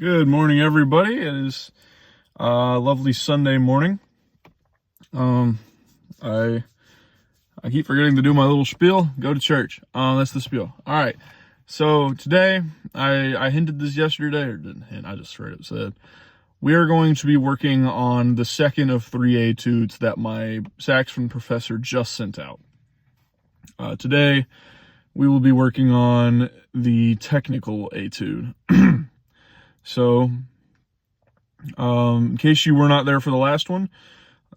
Good morning, everybody. It is a lovely Sunday morning. I keep forgetting to do my little spiel. Go to church. That's the spiel. All right. So today, I hinted this yesterday, or didn't hint. I just straight up said we are going to be working on the second of 3 etudes that my saxophone professor just sent out. Today, we will be working on the technical etude. So, in case you were not there for the last one,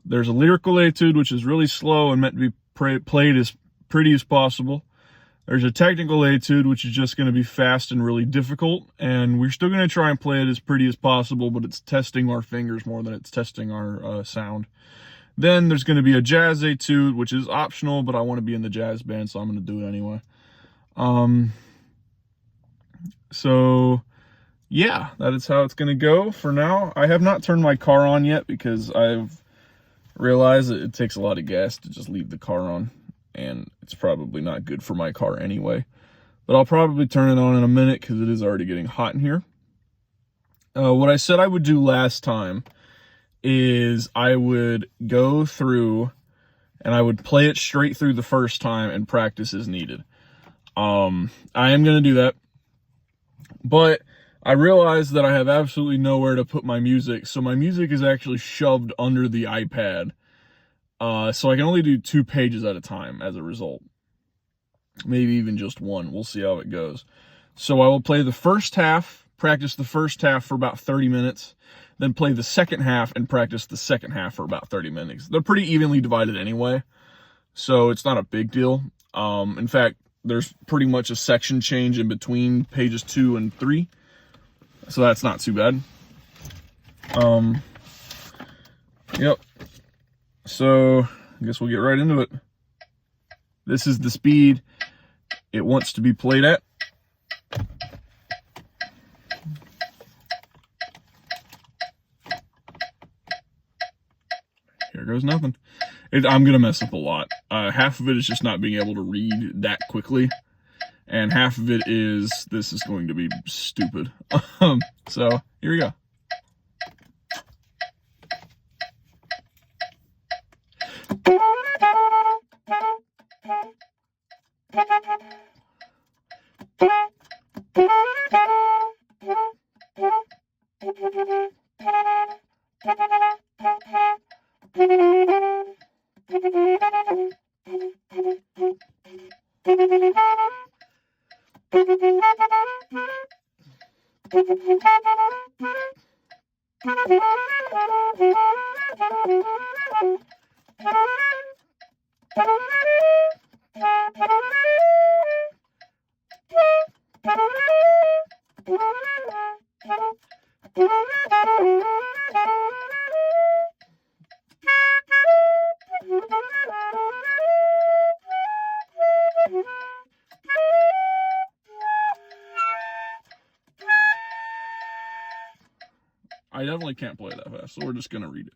there's a lyrical etude, which is really slow and meant to be played as pretty as possible. There's a technical etude, which is just going to be fast and really difficult, and we're still going to try and play it as pretty as possible, but it's testing our fingers more than it's testing our sound. Then there's going to be a jazz etude, which is optional, but I want to be in the jazz band, so I'm going to do it anyway. So yeah, that is how it's going to go for now. I have not turned my car on yet because I've realized that it takes a lot of gas to just leave the car on, and it's probably not good for my car anyway. But I'll probably turn it on in a minute because it is already getting hot in here. What I said I would do last time is I would go through and I would play it straight through the first time and practice as needed. I am going to do that, but I realized that I have absolutely nowhere to put my music, so my music is actually shoved under the iPad. So I can only do 2 pages at a time as a result. Maybe even just one. We'll see how it goes. So I will play the first half, practice the first half for about 30 minutes, then play the second half and practice the second half for about 30 minutes. They're pretty evenly divided anyway, so it's not a big deal. In fact, there's pretty much a section change in between pages 2 and 3. So that's not too bad. Yep. So I guess we'll get right into it. This is the speed it wants to be played at. Here goes nothing. I'm going to mess up a lot. Half of it is just not being able to read that quickly. And half of it is, this is going to be stupid. So, here we go. I definitely can't play that fast, so we're just going to read it.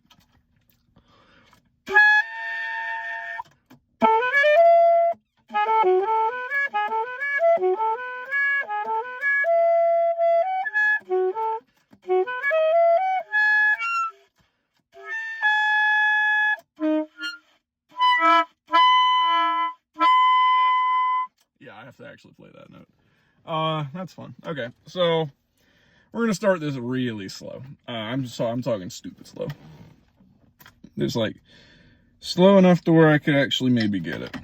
Yeah, I have to actually play that note. That's fun. Okay, so we're gonna start this really slow. I'm talking stupid slow. It's like slow enough to where I could actually maybe get it.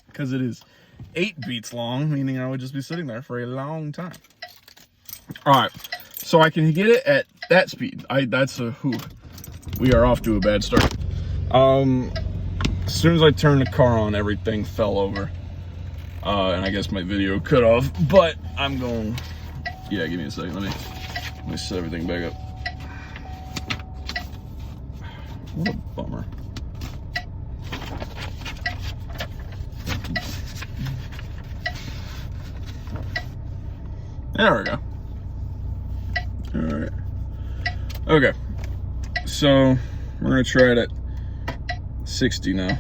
because it is 8 beats long, meaning I would just be sitting there for a long time. All right, so I can get it at that speed. We are off to a bad start. As soon as I turned the car on, everything fell over. And I guess my video cut off, but I'm going, yeah, give me a second. Let me set everything back up. What a bummer. There we go. All right. Okay. So we're gonna try it at 60 now.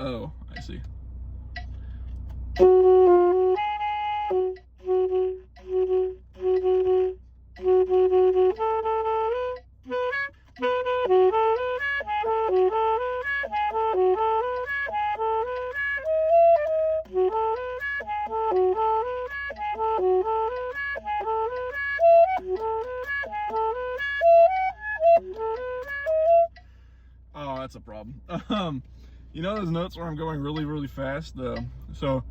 Oh, I see. Oh, that's a problem. You know those notes where I'm going really, really fast? So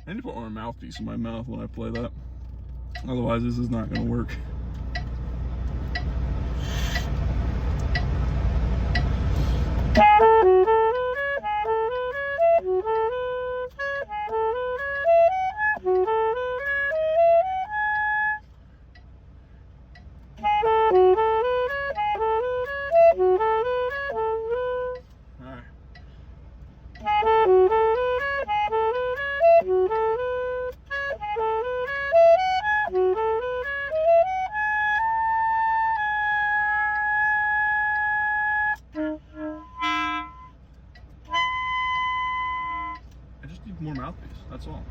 I need to put my mouthpiece in my mouth when I play that. Otherwise, this is not going to work. More mouthpiece, that's all.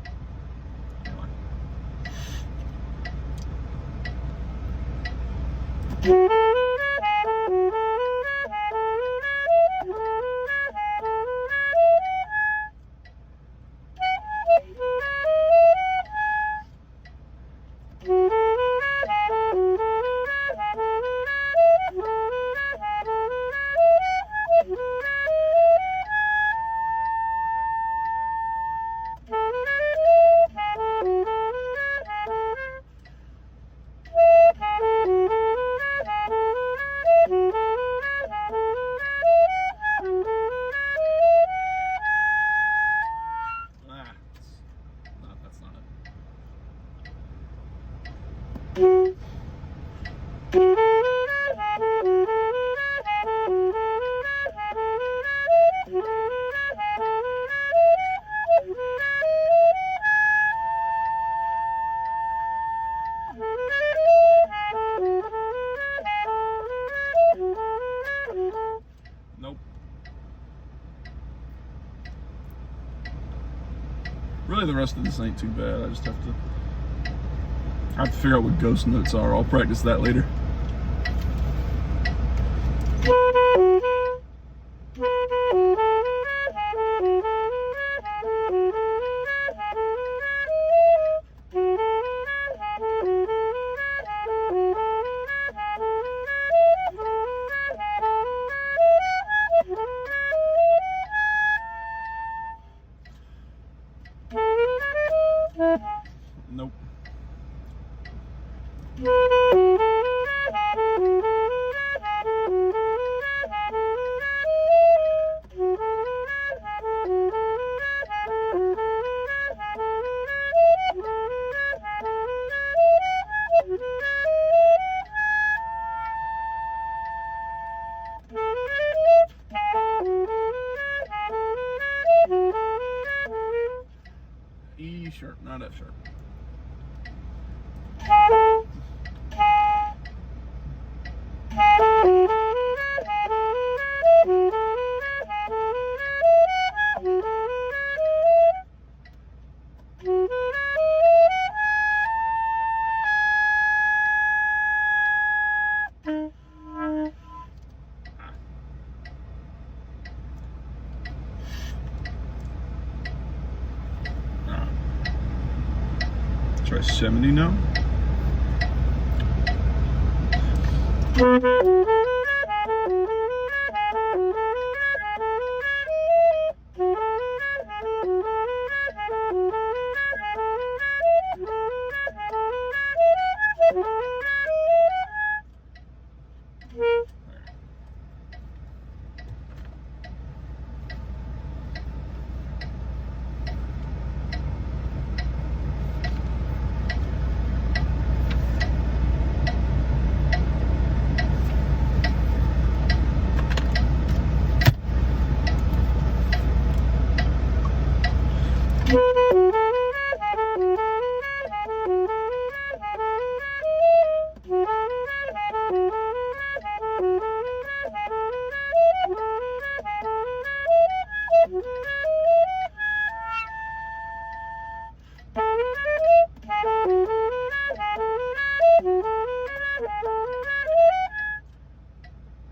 Nope. Really, the rest of this ain't too bad. I just have to figure out what ghost notes are. I'll practice that later. F sharp. Try 70 now.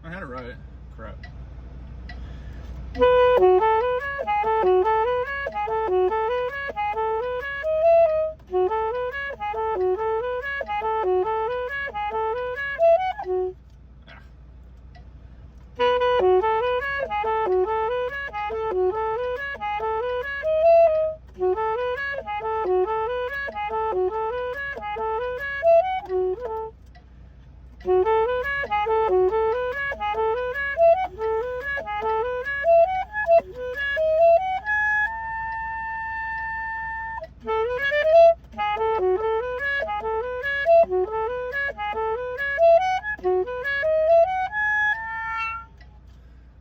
I had it right. Crap.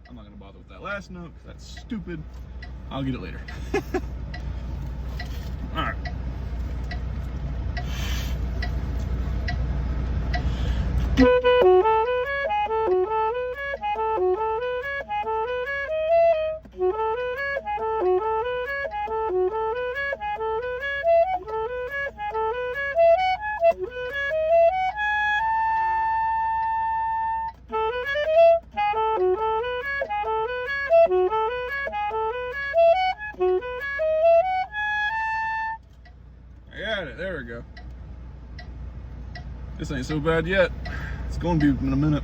I'm not gonna bother with that last note because that's stupid. I'll get it later. All right. I got it. There we go. This ain't so bad yet. It's going to be in a minute.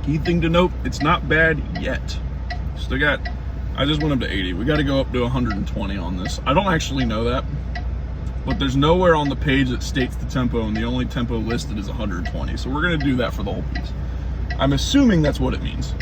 Key thing to note, it's not bad yet. Still got, I just went up to 80. We got to go up to 120 on this. I don't actually know that, but there's nowhere on the page that states the tempo, and the only tempo listed is 120. So we're going to do that for the whole piece. I'm assuming that's what it means.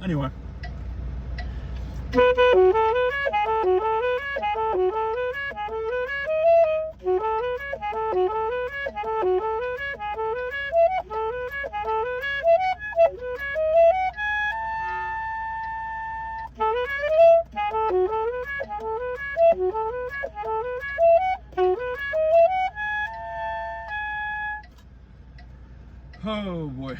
Anyway. Oh boy. boy.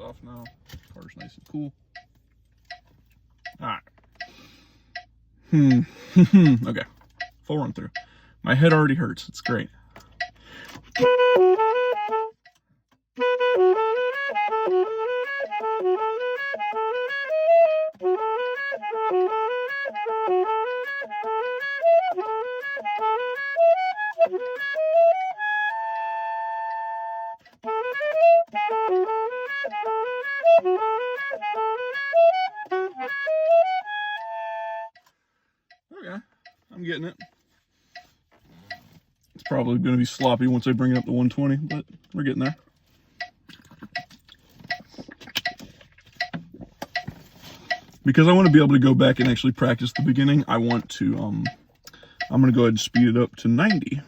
Off now. Car's nice and cool. Alright. Okay. Full run through. My head already hurts. It's great. Okay, I'm getting it. It's probably going to be sloppy once I bring it up to 120, but we're getting there. Because I want to be able to go back and actually practice the beginning, I want to, I'm going to go ahead and speed it up to 90.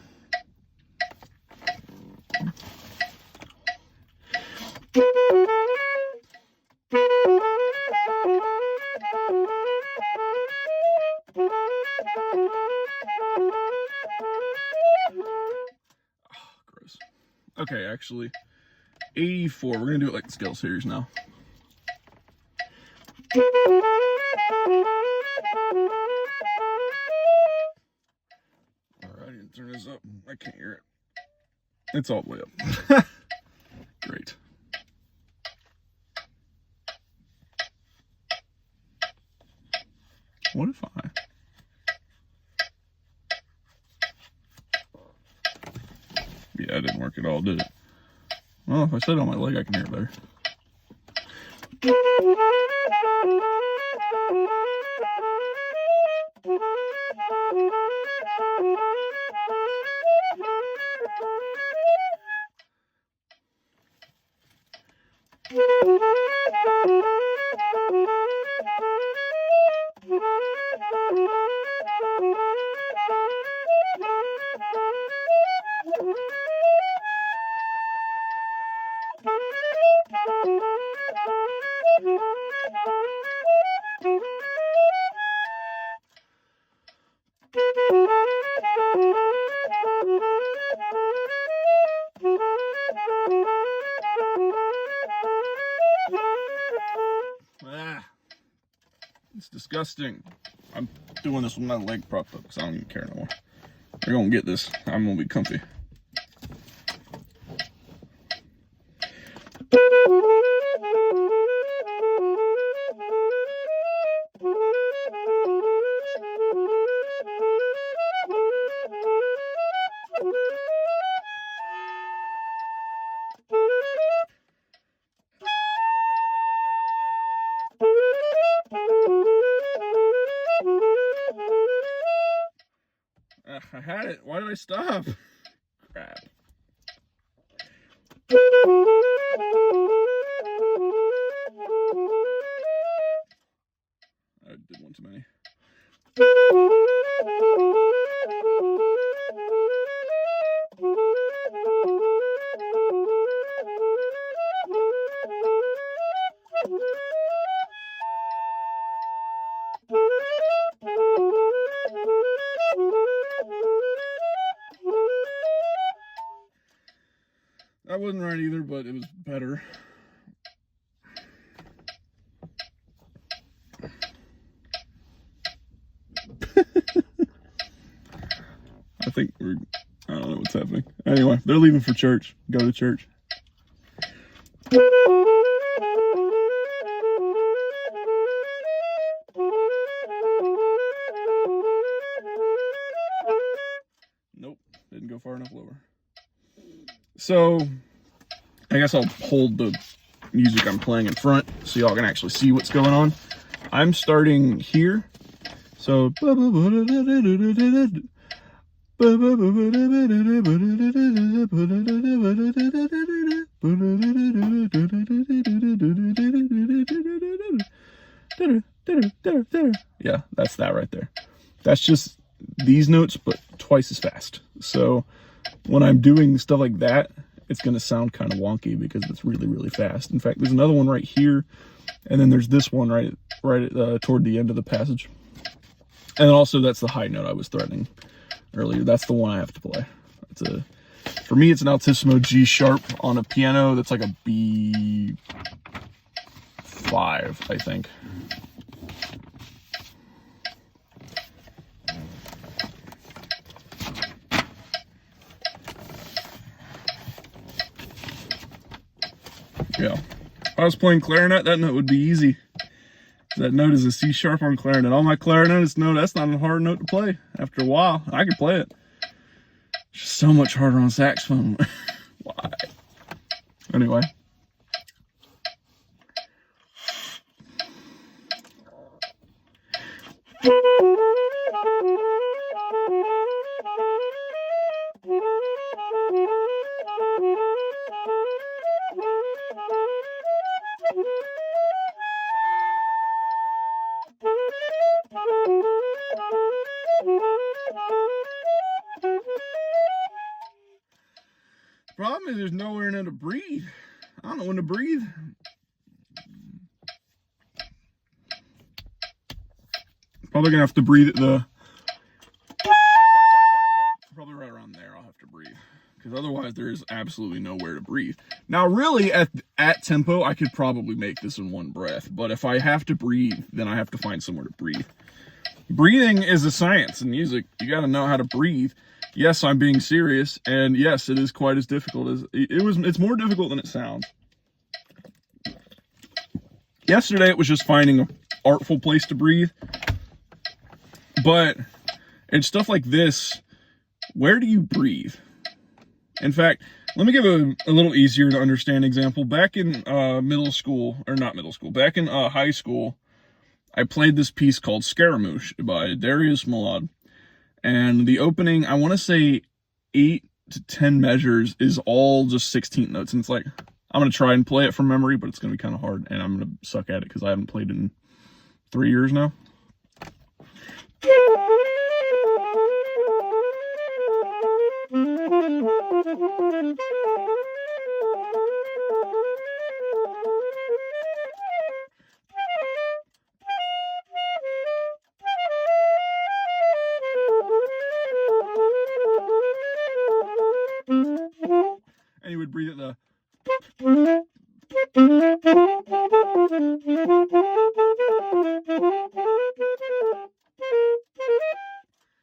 Okay, actually, 84. We're going to do it like the scale series now. Alright, I didn't turn this up. I can't hear it. It's all the way up. Great. What if I... Yeah, it didn't work at all, did it? Well, if I sit on my leg, I can hear it better. It's disgusting. I'm doing this with my leg propped up because I don't even care no more. We're gonna get this. I'm gonna be comfy. I had it. Why did I stop? Crap. I did one too many. That wasn't right either, but it was better. know what's happening. Anyway, they're leaving for church. Go to church. Nope, didn't go far enough lower. So, I guess I'll hold the music I'm playing in front so y'all can actually see what's going on. I'm starting here. So, yeah, that's that right there. That's just these notes, but twice as fast. So when I'm doing stuff like that, it's going to sound kind of wonky because it's really, really fast. In fact, there's another one right here, and then there's this one right toward the end of the passage. And also, that's the high note I was threatening earlier. That's the one I have to play. For me, it's an altissimo G sharp on a piano that's like a B5, I think. Yeah. If I was playing clarinet, that note would be easy. That note is a C sharp on clarinet. All my clarinetists know that's not a hard note to play. After a while, I can play it. It's just so much harder on saxophone. Why? Anyway. Problem is there's nowhere in there to breathe. I don't know when to breathe. Probably gonna have to breathe at the, probably right around there I'll have to breathe. Because otherwise there is absolutely nowhere to breathe. Now really at tempo I could probably make this in one breath. But if I have to breathe, then I have to find somewhere to breathe. Breathing is a science in music. You gotta know how to breathe. Yes, I'm being serious, and yes, it is quite as difficult as it's more difficult than it sounds. Yesterday, it was just finding an artful place to breathe. But in stuff like this, where do you breathe? In fact, let me give a little easier to understand example. Back in back in high school, I played this piece called Scaramouche by Darius Milhaud. And the opening, I want to say 8 to 10 measures is all just 16th notes. And it's like, I'm going to try and play it from memory, but it's going to be kind of hard. And I'm going to suck at it because I haven't played it in 3 years now. And you would breathe at the,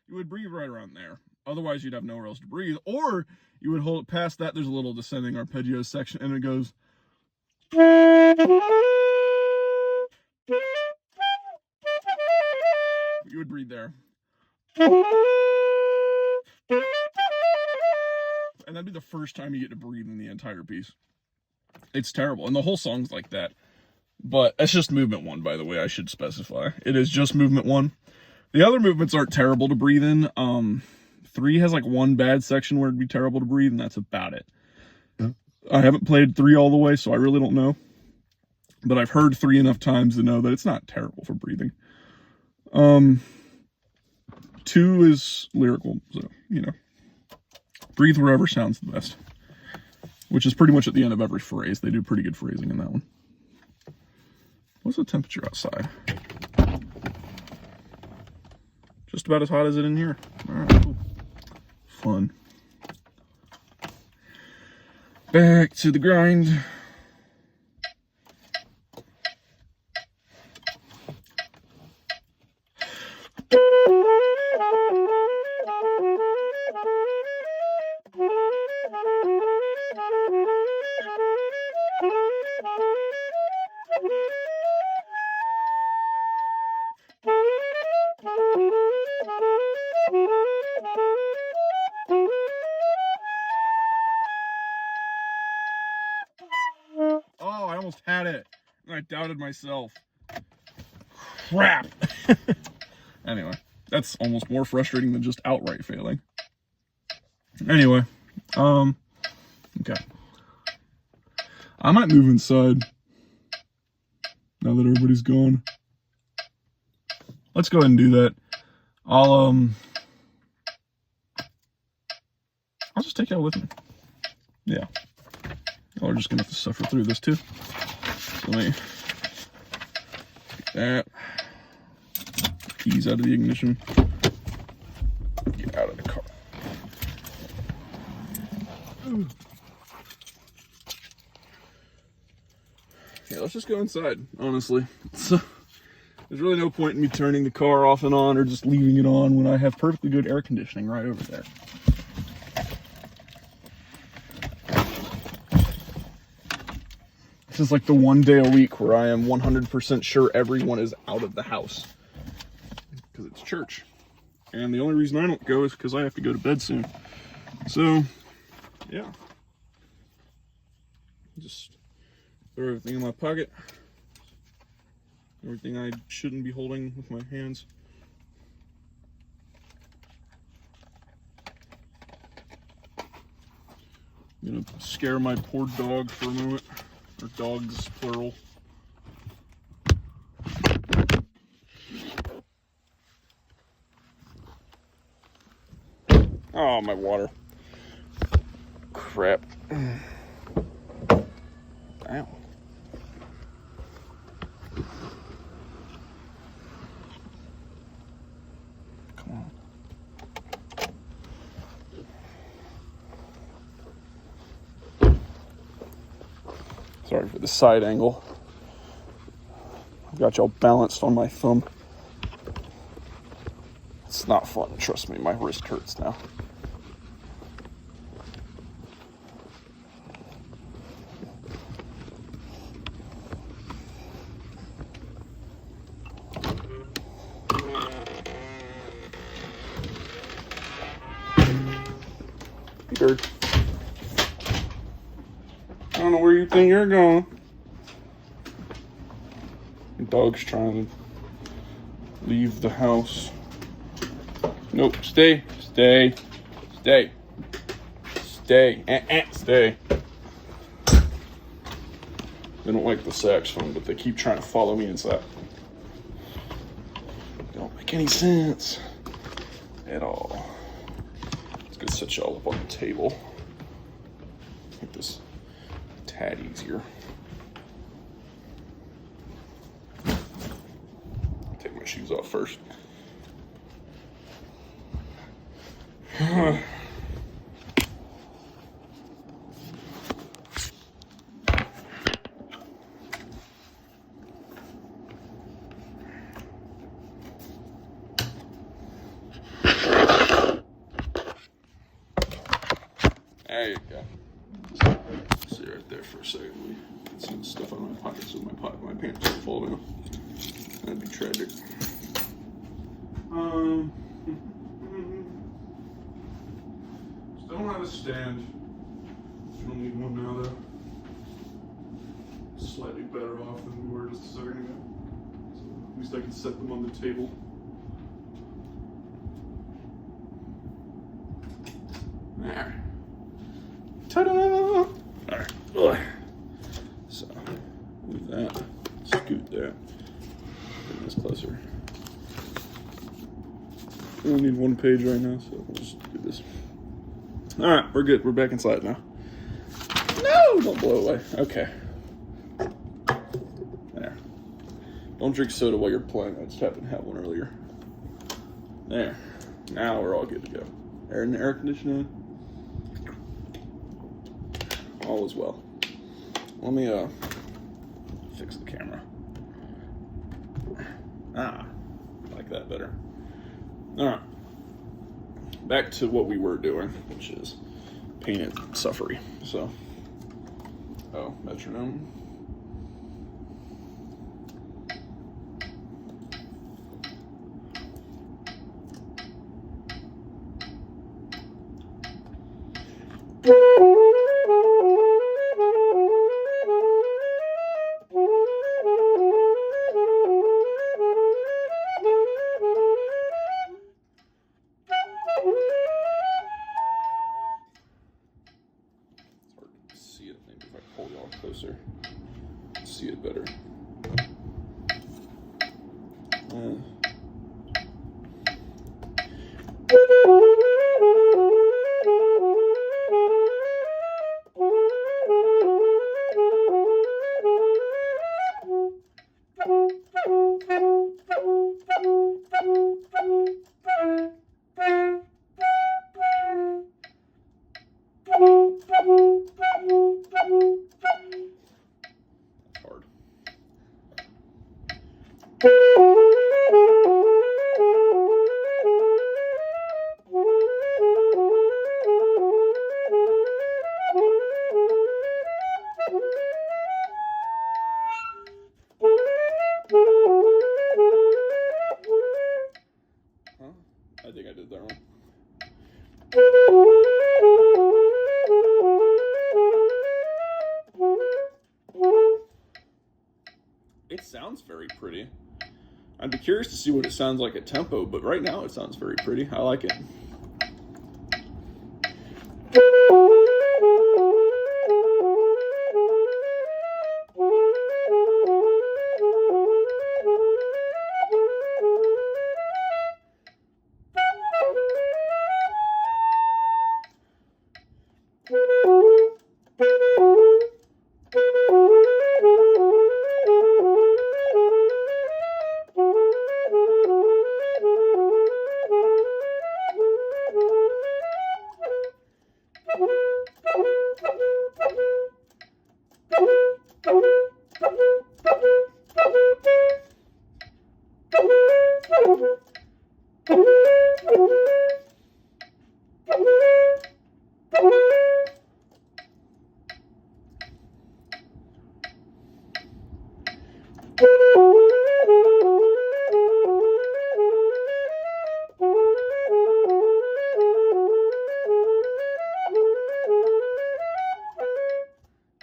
you would breathe right around there. Otherwise, you'd have nowhere else to breathe. Or you would hold it past that. There's a little descending arpeggio section, and it goes. You would breathe there. And that'd be the first time you get to breathe in the entire piece. It's terrible. And the whole song's like that. But it's just movement 1, by the way, I should specify. It is just movement 1. The other movements aren't terrible to breathe in. 3 has like one bad section where it'd be terrible to breathe, and that's about it. Yeah. I haven't played 3 all the way, so I really don't know. But I've heard 3 enough times to know that it's not terrible for breathing. 2 is lyrical, so, you know. Breathe wherever sounds the best. Which is pretty much at the end of every phrase. They do pretty good phrasing in that one. What's the temperature outside? Just about as hot as it in here. Alright, cool. Fun. Back to the grind. almost had it, and I doubted myself. Crap. Anyway, that's almost more frustrating than just outright failing. Anyway, okay. I might move inside now that everybody's gone. Let's go ahead and do that. I'll just take y'all with me. Yeah. Y'all are just gonna have to suffer through this too. So let me take that. Keys out of the ignition. Get out of the car. Ooh. Yeah, let's just go inside, honestly. So, there's really no point in me turning the car off and on or just leaving it on when I have perfectly good air conditioning right over there. This is like the one day a week where I am 100% sure everyone is out of the house. Because it's church. And the only reason I don't go is because I have to go to bed soon. So, yeah. Just throw everything in my pocket. Everything I shouldn't be holding with my hands. I'm gonna scare my poor dog for a moment. Or dogs, plural. Oh, my water. Crap. Ow. Come on. Sorry for the side angle. I've got y'all balanced on my thumb. It's not fun, trust me, my wrist hurts now. Bird. I don't know where you think you're going. The dog's trying to leave the house. Nope, stay, stay, stay, stay, stay. They don't like the saxophone, but they keep trying to follow me inside. They don't make any sense at all. Let's go set y'all up on the table. Make this a tad easier. Take my shoes off first. There you go. Sit right there for a second. We get some stuff out of my pocket so my pants don't fall down. That'd be tragic. Still don't have a stand. You don't need one now though. Slightly better off than we were just a second ago. So at least I can set them on the table. There. Ta-da! Alright. So, move that. Scoot that. Bring this closer. We only need one page right now, so we'll just do this. Alright, we're good. We're back inside now. No! Don't blow away. Okay. There. Don't drink soda while you're playing. I just happened to have one earlier. There. Now we're all good to go. Air in the air conditioner. All is well. Let me fix the camera. I like that better. Alright. Back to what we were doing, which is painted suffery. So, metronome. closer. See it better. I think I did that wrong. It sounds very pretty. I'd be curious to see what it sounds like at tempo, but right now it sounds very pretty. I like it.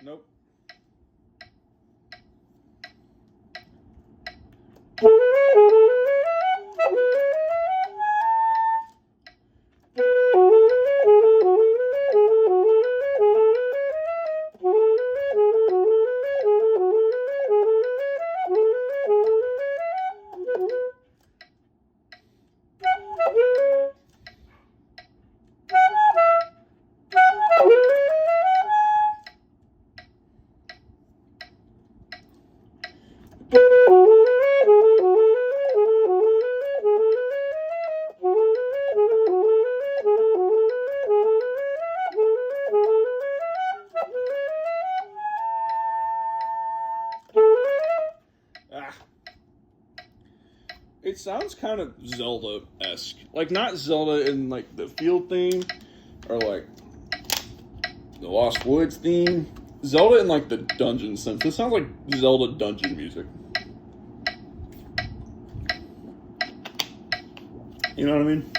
Nope. It sounds kind of Zelda-esque. Like, not Zelda in, like, the field theme, or, like, the Lost Woods theme. Zelda in, like, the dungeon sense. This sounds like Zelda dungeon music. You know what I mean?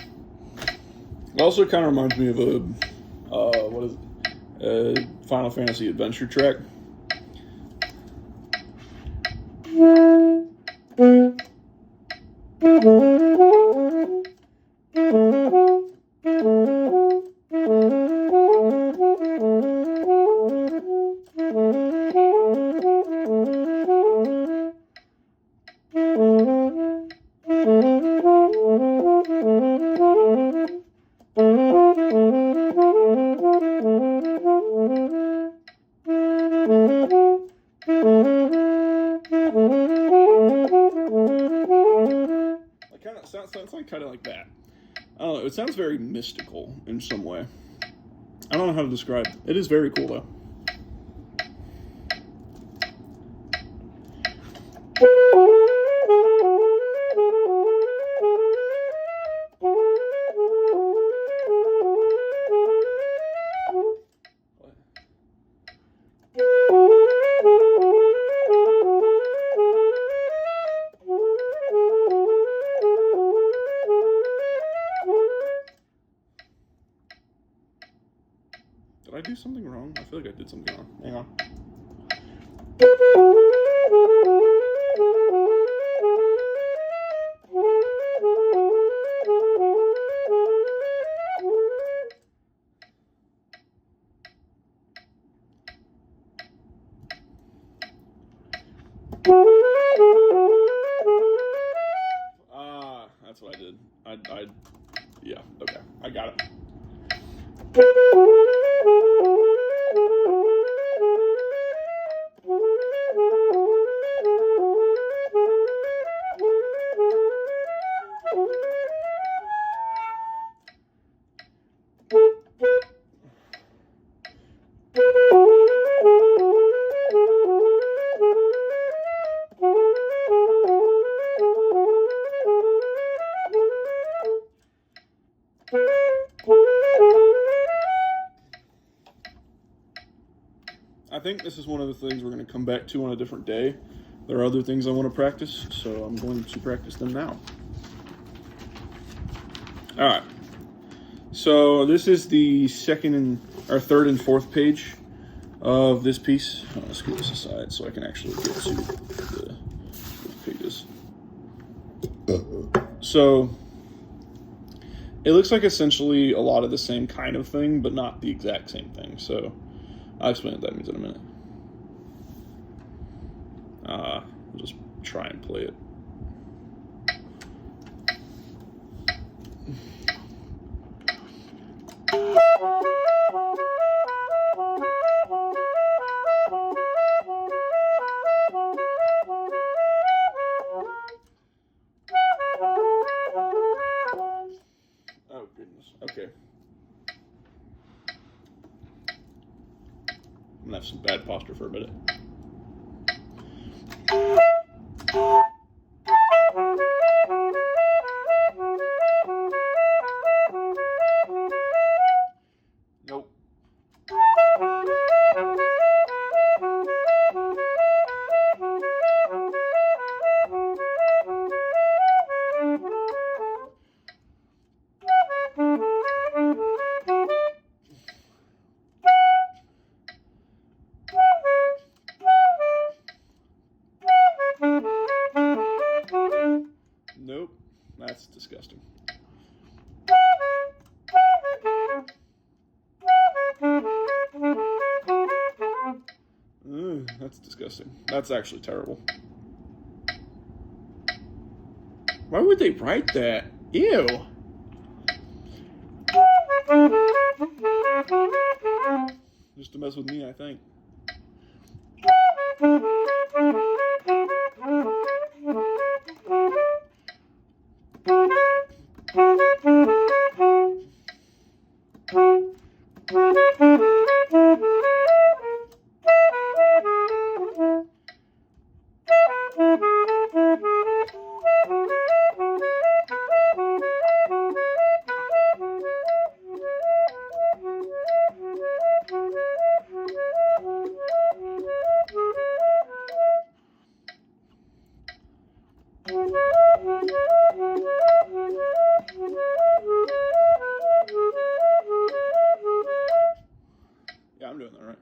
It also kind of reminds me of a, what is it? A Final Fantasy adventure track. Sounds like kind of like that. I don't know. It sounds very mystical in some way. I don't know how to describe it. It is very cool though. Did I do something wrong? I feel like I did something wrong. Hang on. I think this is one of the things we're going to come back to on a different day. There are other things I want to practice, so I'm going to practice them now. All right. So this is the third and fourth page of this piece. I'm gonna scoot this aside so I can actually get to the pages. So it looks like essentially a lot of the same kind of thing, but not the exact same thing. So I'll explain what that means in a minute. I'll just try and play it. Oh, goodness. Okay. I'm gonna have some bad posture for a minute. Nope. Nope. That's disgusting. That's disgusting. That's actually terrible. Why would they write that? Ew. Just to mess with me, I think. Yeah, I'm doing that right.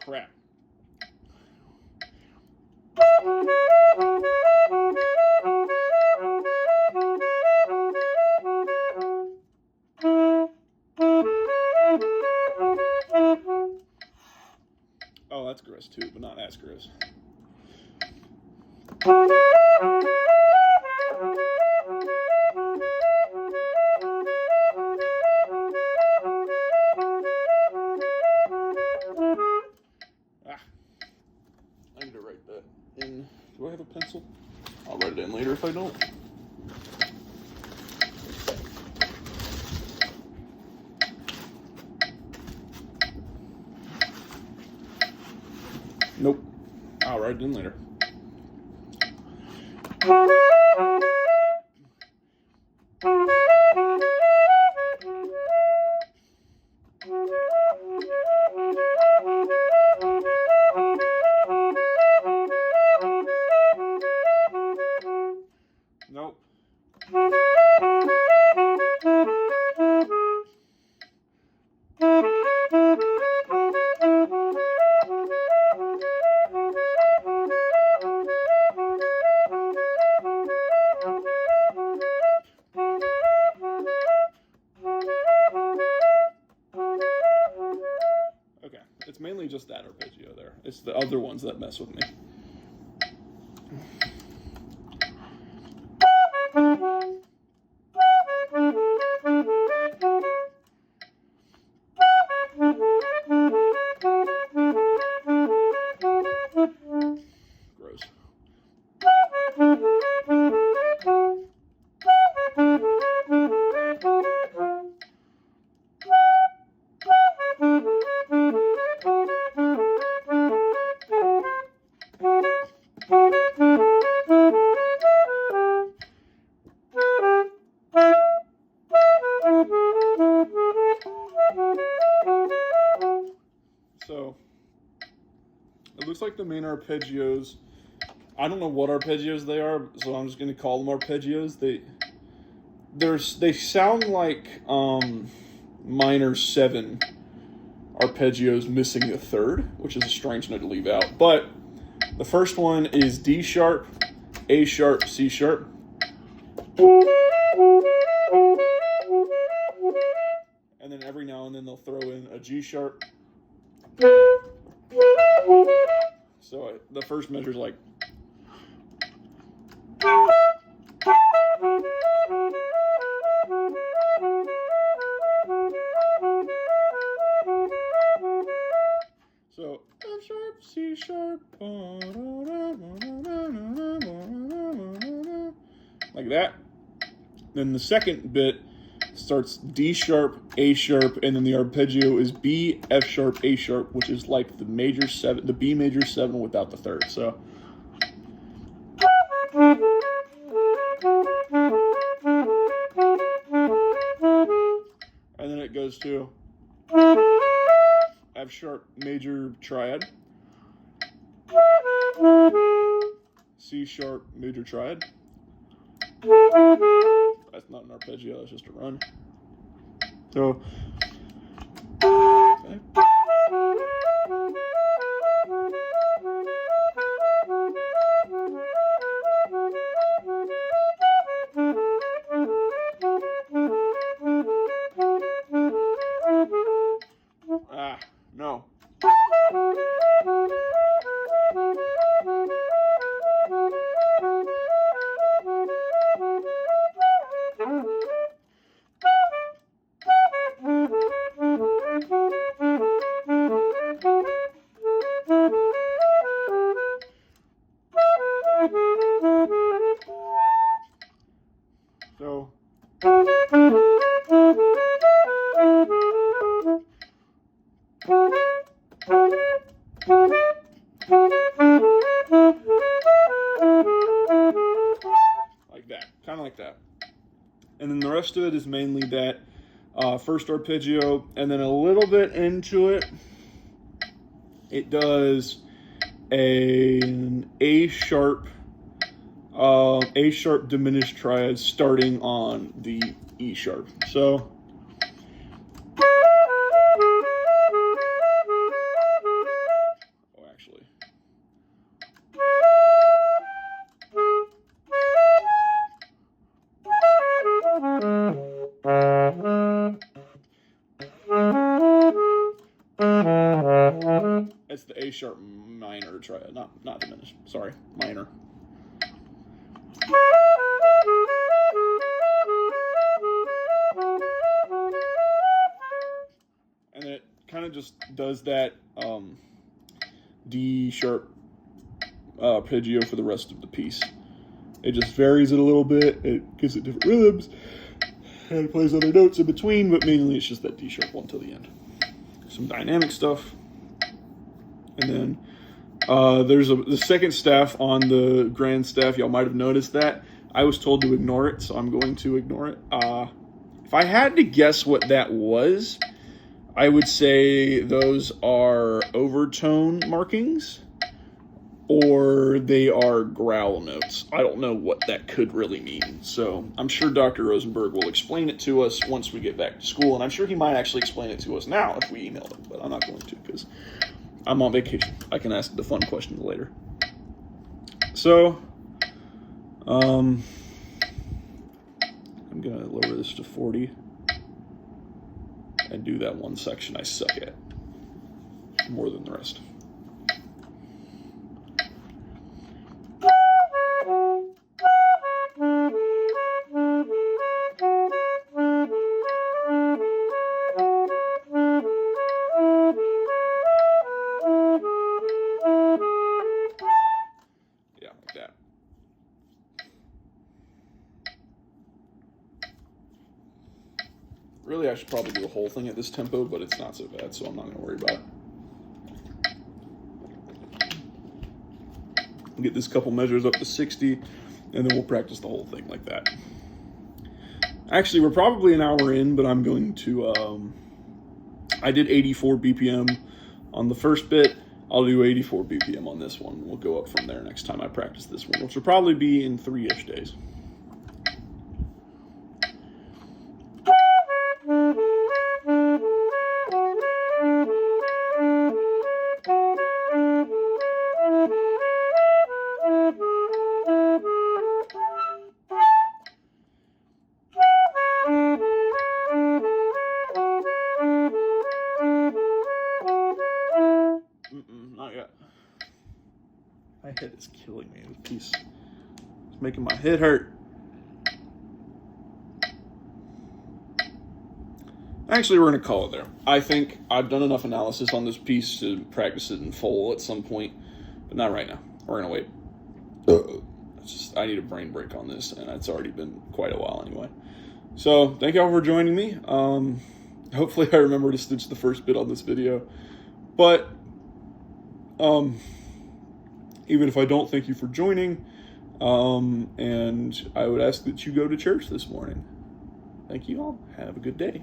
Crap. Oh, that's gross too, but not as gross. I need to write that in. Do I have a pencil? I'll write it in later if I don't. Nope. I'll write it in later. Nope. It's mainly just that arpeggio there. It's the other ones that mess with me. Gross. So it looks like the main arpeggios, I don't know what arpeggios they are, so I'm just going to call them arpeggios. They sound like minor 7 arpeggios missing the third, which is a strange note to leave out. But the first one is D sharp, A sharp, C sharp. And then every now and then they'll throw in a G sharp. So the first measure is like. So F sharp, C sharp, like that. Then the second bit starts D sharp, A sharp, and then the arpeggio is B, F sharp, A sharp, which is like the major 7, the B major 7 without the third. So and then it goes to F sharp major triad, C sharp major triad. That's not an arpeggio, that's just a run. So okay. No. So like that, kind of like that. And then the rest of it is mainly that first arpeggio, and then a little bit into it, it does an A sharp diminished triad starting on the E sharp. So it's the A sharp minor triad, not diminished. Sorry, minor. And it kind of just does that D sharp arpeggio for the rest of the piece. It just varies it a little bit. It gives it different rhythms and it plays other notes in between, but mainly it's just that D sharp one till the end. Some dynamic stuff. And then there's the second staff on the grand staff. Y'all might have noticed that. I was told to ignore it, so I'm going to ignore it. If I had to guess what that was, I would say those are overtone markings or they are growl notes. I don't know what that could really mean. So I'm sure Dr. Rosenberg will explain it to us once we get back to school. And I'm sure he might actually explain it to us now if we email him, but I'm not going to because I'm on vacation. I can ask the fun questions later. So, I'm going to lower this to 40 and do that one section I suck at. more than the rest. Yeah, like that. Really, I should probably do the whole thing at this tempo, but it's not so bad, so I'm not going to worry about it. Get this couple measures up to 60, and then we'll practice the whole thing like that. Actually, we're probably an hour in, but I'm going to, I did 84 BPM on the first bit. I'll do 84 BPM on this one. We'll go up from there next time I practice this one, which will probably be in 3-ish days. Not yet. My head is killing me. This piece is making my head hurt. Actually, we're going to call it there. I think I've done enough analysis on this piece to practice it in full at some point, but not right now. We're going to wait. I need a brain break on this, and it's already been quite a while anyway. So, thank y'all for joining me. Hopefully I remember to stitch the first bit on this video. But, even if I don't, thank you for joining. And I would ask that you go to church this morning. Thank you all. Have a good day.